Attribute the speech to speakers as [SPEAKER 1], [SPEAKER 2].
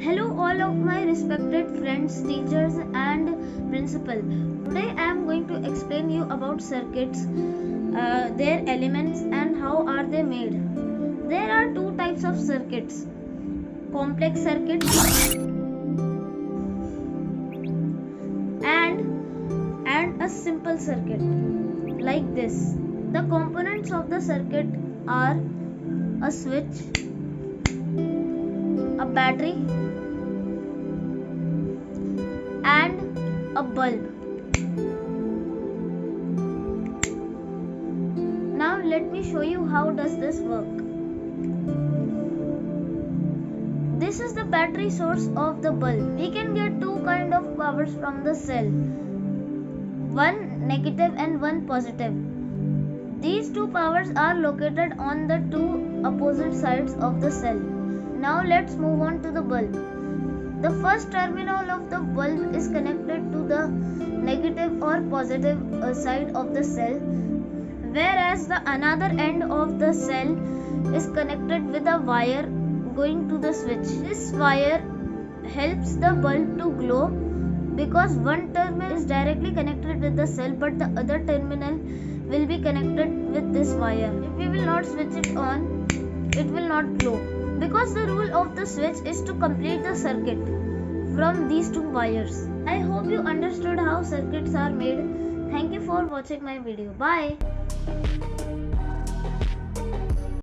[SPEAKER 1] Hello all of my respected friends, teachers and principal. Today I am going to explain you about circuits, their elements and how are they made. There are two types of circuits: complex circuits and a simple circuit like this. The components of the circuit are a switch, a battery and a bulb. Now let me show you how does this work. This is the battery source of the bulb. We can get two kind of powers from the cell, one negative and one positive. These two powers are located on the two opposite sides of the cell. Now let's move on to the bulb. The first terminal of the bulb is connected to the negative or positive side of the cell, whereas the another end of the cell is connected with a wire going to the switch. This wire helps the bulb to glow because one terminal is directly connected with the cell, but the other terminal will be connected with this wire. If we will not switch it on, it will not glow, because the rule of the switch is to complete the circuit from these two wires. I hope you understood how circuits are made. Thank you for watching my video. Bye.